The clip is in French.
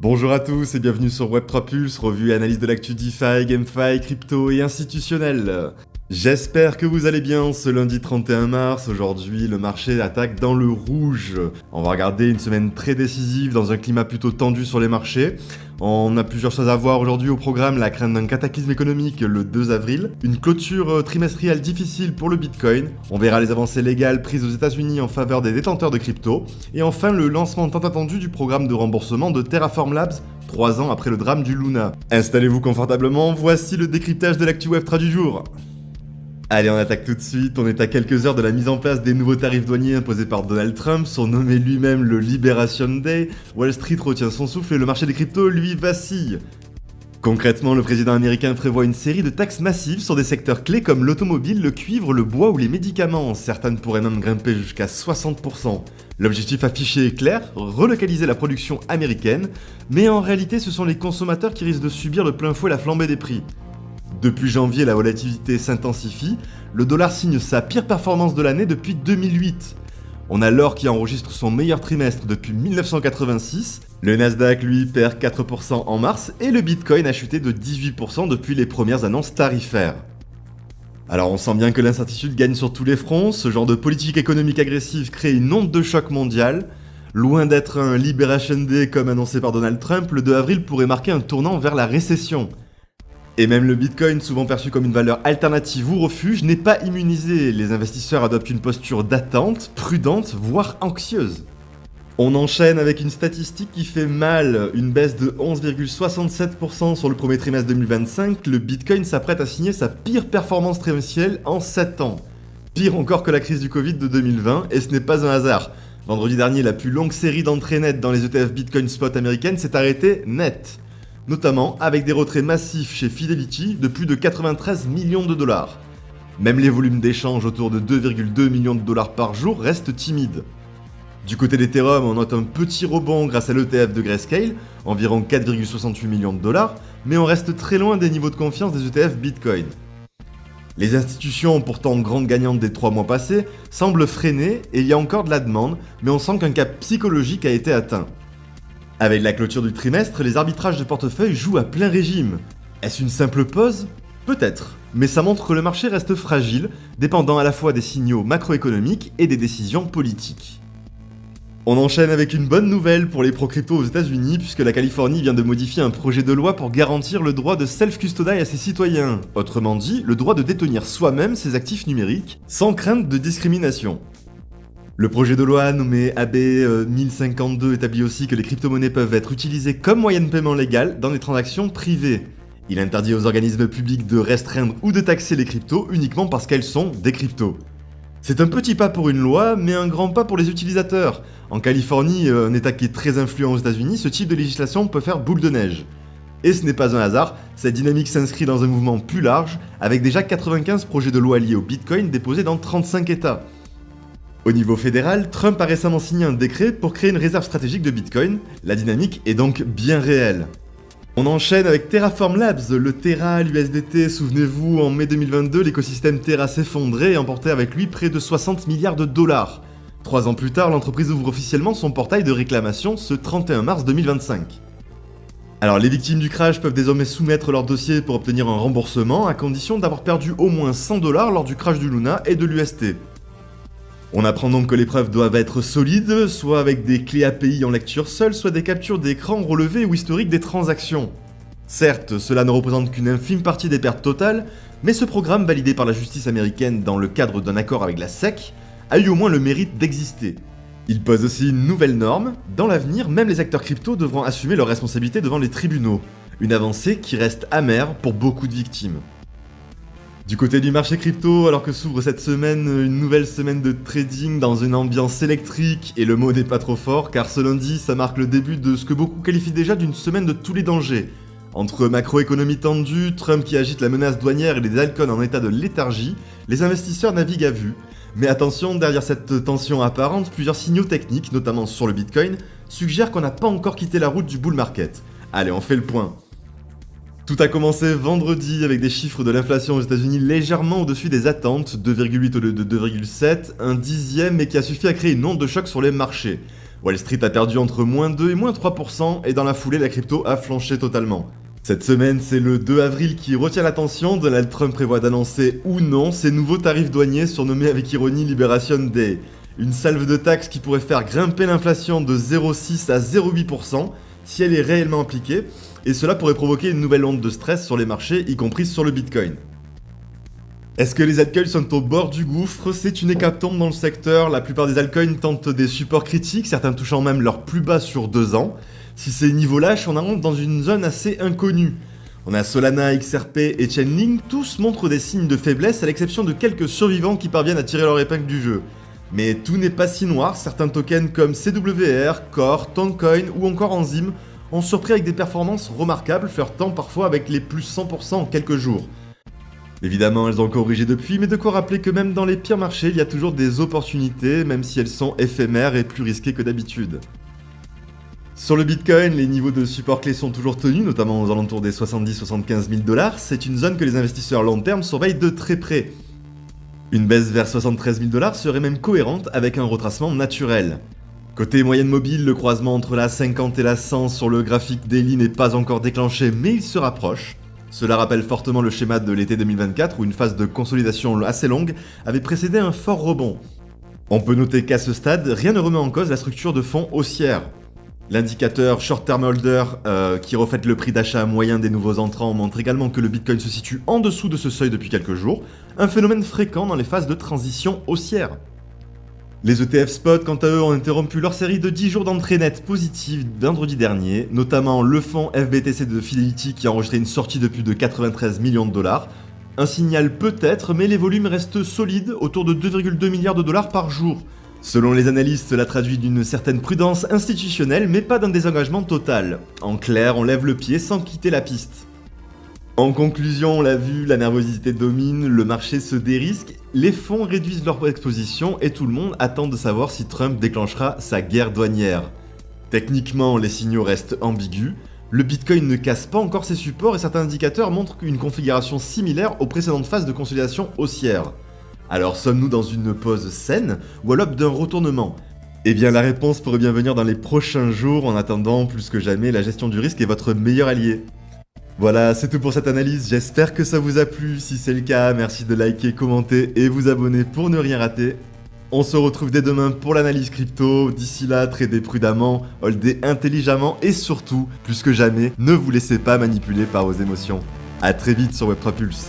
Bonjour à tous et bienvenue sur Web3 Pulse, revue et analyse de l'actu DeFi, GameFi, crypto et institutionnel. J'espère que vous allez bien ce lundi 31 mars. Aujourd'hui, le marché attaque dans le rouge. On va regarder une semaine très décisive dans un climat plutôt tendu sur les marchés. On a plusieurs choses à voir aujourd'hui au programme, la crainte d'un cataclysme économique le 2 avril, une clôture trimestrielle difficile pour le Bitcoin, on verra les avancées légales prises aux États-Unis en faveur des détenteurs de crypto, et enfin le lancement tant attendu du programme de remboursement de Terraform Labs, 3 ans après le drame du Luna. Installez-vous confortablement, voici le décryptage de l'actu Web3 du jour. Allez, on attaque tout de suite. On est à quelques heures de la mise en place des nouveaux tarifs douaniers imposés par Donald Trump, surnommé lui-même le Liberation Day. Wall Street retient son souffle et le marché des cryptos, lui, vacille. Concrètement, le président américain prévoit une série de taxes massives sur des secteurs clés comme l'automobile, le cuivre, le bois ou les médicaments. Certaines pourraient même grimper jusqu'à 60%. L'objectif affiché est clair, relocaliser la production américaine, mais en réalité ce sont les consommateurs qui risquent de subir de plein fouet la flambée des prix. Depuis janvier, la volatilité s'intensifie, le dollar signe sa pire performance de l'année depuis 2008. On a l'or qui enregistre son meilleur trimestre depuis 1986, le Nasdaq lui perd 4% en mars et le Bitcoin a chuté de 18% depuis les premières annonces tarifaires. Alors on sent bien que l'incertitude gagne sur tous les fronts, ce genre de politique économique agressive crée une onde de choc mondiale. Loin d'être un Liberation Day comme annoncé par Donald Trump, le 2 avril pourrait marquer un tournant vers la récession. Et même le Bitcoin, souvent perçu comme une valeur alternative ou refuge, n'est pas immunisé. Les investisseurs adoptent une posture d'attente, prudente, voire anxieuse. On enchaîne avec une statistique qui fait mal, une baisse de 11,67% sur le premier trimestre 2025, le Bitcoin s'apprête à signer sa pire performance trimestrielle en 7 ans. Pire encore que la crise du Covid de 2020, et ce n'est pas un hasard. Vendredi dernier, la plus longue série d'entrées nettes dans les ETF Bitcoin Spot américaines s'est arrêtée net. Notamment avec des retraits massifs chez Fidelity de plus de 93 millions de dollars. Même les volumes d'échange autour de 2,2 millions de dollars par jour restent timides. Du côté d'Ethereum, on note un petit rebond grâce à l'ETF de Grayscale, environ 4,68 millions de dollars, mais on reste très loin des niveaux de confiance des ETF Bitcoin. Les institutions, pourtant grandes gagnantes des 3 mois passés, semblent freiner et il y a encore de la demande, mais on sent qu'un cap psychologique a été atteint. Avec la clôture du trimestre, les arbitrages de portefeuille jouent à plein régime. Est-ce une simple pause ? Peut-être, mais ça montre que le marché reste fragile, dépendant à la fois des signaux macroéconomiques et des décisions politiques. On enchaîne avec une bonne nouvelle pour les pro-crypto aux États-Unis, puisque la Californie vient de modifier un projet de loi pour garantir le droit de self-custody à ses citoyens. Autrement dit, le droit de détenir soi-même ses actifs numériques, sans crainte de discrimination. Le projet de loi nommé AB 1052 établit aussi que les crypto-monnaies peuvent être utilisées comme moyen de paiement légal dans des transactions privées. Il interdit aux organismes publics de restreindre ou de taxer les cryptos uniquement parce qu'elles sont des cryptos. C'est un petit pas pour une loi, mais un grand pas pour les utilisateurs. En Californie, un état qui est très influent aux États-Unis, ce type de législation peut faire boule de neige. Et ce n'est pas un hasard, cette dynamique s'inscrit dans un mouvement plus large, avec déjà 95 projets de loi liés au Bitcoin déposés dans 35 États. Au niveau fédéral, Trump a récemment signé un décret pour créer une réserve stratégique de Bitcoin, la dynamique est donc bien réelle. On enchaîne avec Terraform Labs, le Terra, l'USDT, souvenez-vous, en mai 2022, l'écosystème Terra s'effondrait et emportait avec lui près de 60 milliards de dollars. 3 ans plus tard, l'entreprise ouvre officiellement son portail de réclamation ce 31 mars 2025. Alors les victimes du crash peuvent désormais soumettre leur dossier pour obtenir un remboursement à condition d'avoir perdu au moins 100 dollars lors du crash du Luna et de l'UST. On apprend donc que les preuves doivent être solides, soit avec des clés API en lecture seule, soit des captures d'écran relevées ou historiques des transactions. Certes, cela ne représente qu'une infime partie des pertes totales, mais ce programme validé par la justice américaine dans le cadre d'un accord avec la SEC a eu au moins le mérite d'exister. Il pose aussi une nouvelle norme, dans l'avenir, même les acteurs crypto devront assumer leurs responsabilités devant les tribunaux, une avancée qui reste amère pour beaucoup de victimes. Du côté du marché crypto, alors que s'ouvre cette semaine une nouvelle semaine de trading dans une ambiance électrique, et le mot n'est pas trop fort car ce lundi ça marque le début de ce que beaucoup qualifient déjà d'une semaine de tous les dangers. Entre macroéconomie tendue, Trump qui agite la menace douanière et les altcoins en état de léthargie, les investisseurs naviguent à vue. Mais attention, derrière cette tension apparente, plusieurs signaux techniques, notamment sur le Bitcoin, suggèrent qu'on n'a pas encore quitté la route du bull market. Allez, on fait le point. Tout a commencé vendredi avec des chiffres de l'inflation aux États-Unis légèrement au-dessus des attentes, 2,8 au lieu de 2,7, un dixième, mais qui a suffi à créer une onde de choc sur les marchés. Wall Street a perdu entre -2 et -3%, et dans la foulée, la crypto a flanché totalement. Cette semaine, c'est le 2 avril qui retient l'attention. Donald Trump prévoit d'annoncer ou non ses nouveaux tarifs douaniers surnommés avec ironie Liberation Day. Une salve de taxes qui pourrait faire grimper l'inflation de 0,6 à 0,8% si elle est réellement appliquée, et cela pourrait provoquer une nouvelle onde de stress sur les marchés, y compris sur le Bitcoin. Est-ce que les altcoins sont au bord du gouffre? C'est une hécatombe dans le secteur, la plupart des altcoins tentent des supports critiques, certains touchant même leur plus bas sur 2 ans. Si ces niveaux lâchent, on rentre dans une zone assez inconnue. On a Solana, XRP et Chainlink, tous montrent des signes de faiblesse à l'exception de quelques survivants qui parviennent à tirer leur épingle du jeu. Mais tout n'est pas si noir, certains tokens comme CWR, Core, Toncoin ou encore Enzyme ont surpris avec des performances remarquables, flirtant parfois avec les plus 100% en quelques jours. Évidemment, elles ont corrigé depuis, mais de quoi rappeler que même dans les pires marchés, il y a toujours des opportunités, même si elles sont éphémères et plus risquées que d'habitude. Sur le Bitcoin, les niveaux de support clés sont toujours tenus, notamment aux alentours des 70-75 000 $. C'est une zone que les investisseurs long terme surveillent de très près. Une baisse vers 73 000 $ serait même cohérente avec un retracement naturel. Côté moyenne mobile, le croisement entre la 50 et la 100 sur le graphique daily n'est pas encore déclenché, mais il se rapproche. Cela rappelle fortement le schéma de l'été 2024 où une phase de consolidation assez longue avait précédé un fort rebond. On peut noter qu'à ce stade, rien ne remet en cause la structure de fond haussière. L'indicateur Short Term Holder, qui reflète le prix d'achat moyen des nouveaux entrants, montre également que le Bitcoin se situe en dessous de ce seuil depuis quelques jours, un phénomène fréquent dans les phases de transition haussière. Les ETF Spot, quant à eux, ont interrompu leur série de 10 jours d'entrée nette positive vendredi dernier, notamment le fonds FBTC de Fidelity qui a enregistré une sortie de plus de 93 millions $. Un signal peut-être, mais les volumes restent solides, autour de 2,2 milliards $ par jour. Selon les analystes, cela traduit d'une certaine prudence institutionnelle, mais pas d'un désengagement total. En clair, on lève le pied sans quitter la piste. En conclusion, on l'a vu, la nervosité domine, le marché se dérisque, les fonds réduisent leur exposition et tout le monde attend de savoir si Trump déclenchera sa guerre douanière. Techniquement, les signaux restent ambigus, le Bitcoin ne casse pas encore ses supports et certains indicateurs montrent une configuration similaire aux précédentes phases de consolidation haussière. Alors sommes-nous dans une pause saine ou à l'aube d'un retournement? Eh bien la réponse pourrait bien venir dans les prochains jours, en attendant plus que jamais la gestion du risque est votre meilleur allié. Voilà, c'est tout pour cette analyse, j'espère que ça vous a plu, si c'est le cas, merci de liker, commenter et vous abonner pour ne rien rater. On se retrouve dès demain pour l'analyse crypto, d'ici là, tradez prudemment, holdez intelligemment et surtout, plus que jamais, ne vous laissez pas manipuler par vos émotions. A très vite sur Web3Pulse.